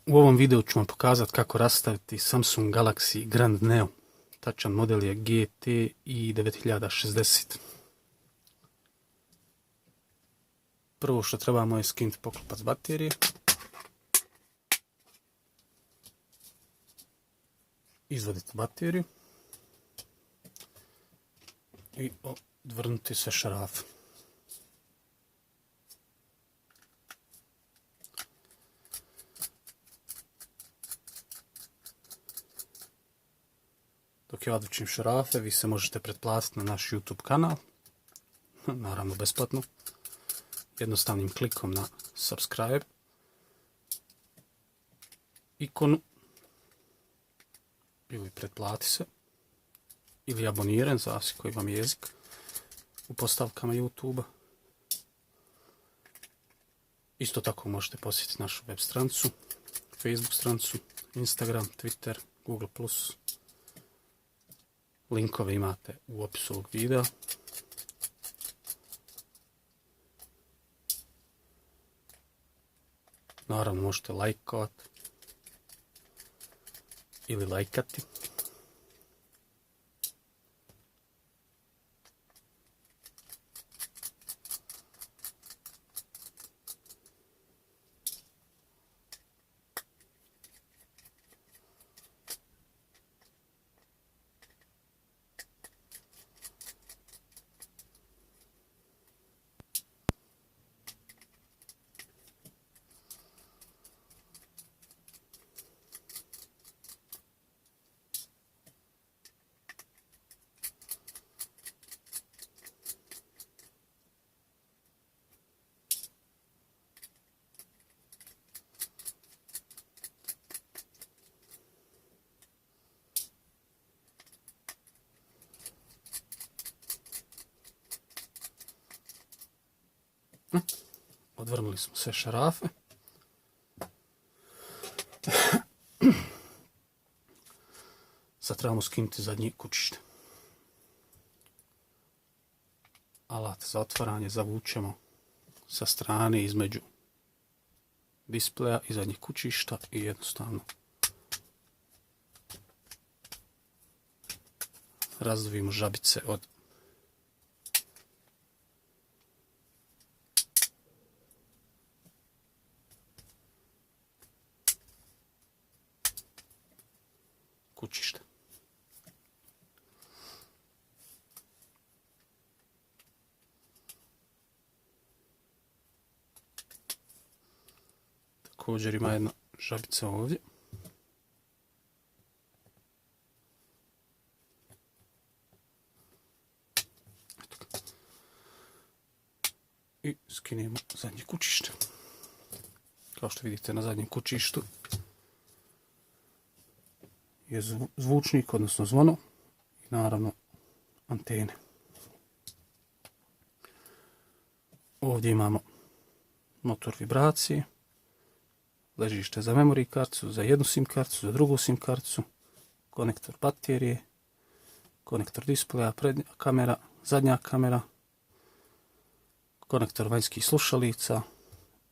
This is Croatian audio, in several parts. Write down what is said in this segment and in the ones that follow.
U ovom videu ću vam pokazati kako rastaviti Samsung Galaxy Grand Neo. Tačan model je GTI 9060. Prvo što trebamo je skinuti poklopac baterije. Izvaditi bateriju. I odvrnuti sve šarafe. Dok ja odvučim šarafe, vi se možete pretplatiti na naš YouTube kanal, naravno besplatno, jednostavnim klikom na subscribe ikonu ili pretplati se ili aboniran, zavisi koji vam je jezik, u postavkama YouTube-a. Isto tako možete posjetiti našu web stranicu, Facebook stranicu, Instagram, Twitter, Google+. Linkove imate u opisu ovog videa. Naravno možete lajkovati ili lajkati. Odvrnuli smo sve šarafe. Sad trebamo skinuti zadnje kućište. Alat za otvaranje zavučemo sa strane između displeja i zadnjih kućišta i jednostavno razdvojimo žabice od kućišta. Također ima jedna žabica ovdje. I skinemo zadnje kućište. Kao što vidite na zadnjem kućištu je zvučnik, odnosno zvono i naravno antene. Ovdje imamo motor vibracije, ležište za memory karticu, za jednu SIM karticu, za drugu SIM karticu, konektor baterije, konektor displeja, prednja kamera, zadnja kamera, konektor vanjskih slušalica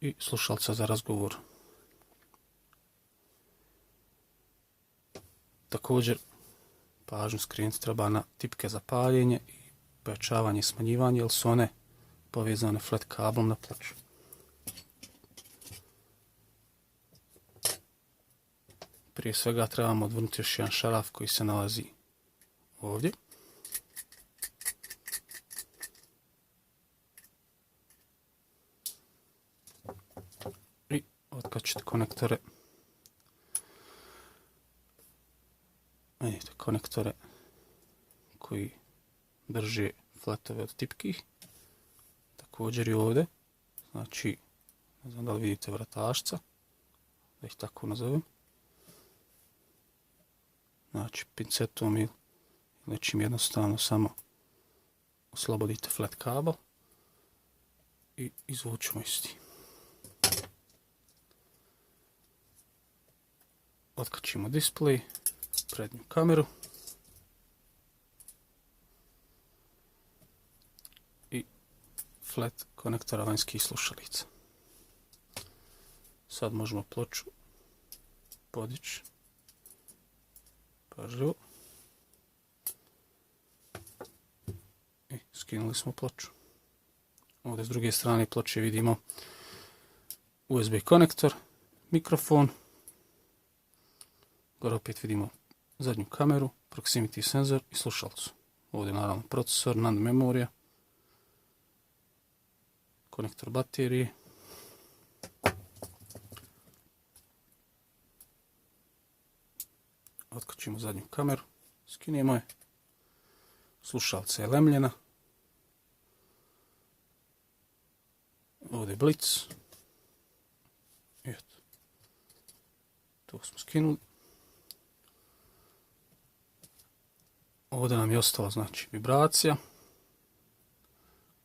i slušalica za razgovor. Također pažnju skrenuti treba na tipke za paljenje i pojačavanje i smanjivanje, jer su one povezane flat kablom na ploču. Prije svega trebamo odvrnuti još jedan šaraf koji se nalazi ovdje. I otkačiti konektore. Vidite konektore koji drže flatove od tipkih. Također i ovdje. Znači, ne znam da li vidite vratašca, da ih tako nazovem. Znači, pincetom ili nečim jednostavno samo oslobodite flat kabel i izvučemo isti. Otkačimo display, prednju kameru i flat konektora vanjskih slušalica. Sad možemo ploču podići. Pažljivo. I skinuli smo ploču. Ovdje s druge strane ploče vidimo USB konektor, mikrofon. Gore opet vidimo zadnju kameru, proximity senzor i slušalicu. Ovdje naravno procesor, NAND memorija, konektor baterije. Otkačimo zadnju kameru, skinemo je. Slušalica je lemljena. Ovdje je blic. I eto. To smo skinuli. Ovdje nam je ostala znači vibracija.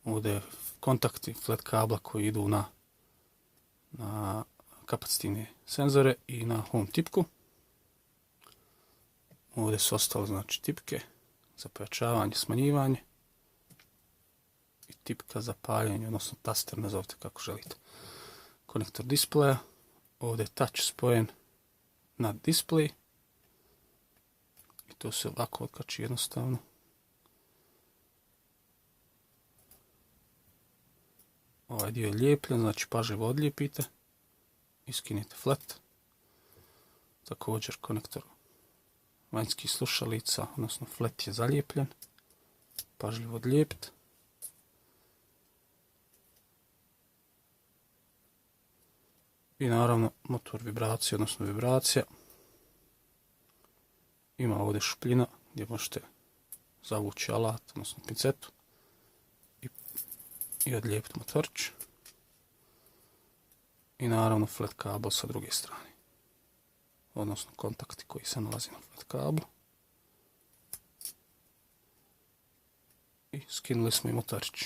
Ovdje je kontakti flat kabla koji idu na kapacitivne senzore i na home tipku. Ovdje su ostale znači tipke za pojačavanje, smanjivanje i tipka za paljenje, odnosno taster, nazovite kako želite. Konektor displeja, ovdje je touch spojen na display i to se ovako otkači jednostavno. Ovaj dio je lijepljen, znači pažljivo odlijepite i skinite flat. Također konektor vanjskih slušalica, odnosno flat je zalijepljen. Pažljivo odlijepite. I naravno motor vibracije, odnosno vibracija. Ima ovdje šupljina gdje možete zavući alat, odnosno pincetu i odlijepiti motorić. I naravno flat kabel sa druge strane, odnosno kontakti koji se nalazi na flat kablu. I skinuli smo i motorić.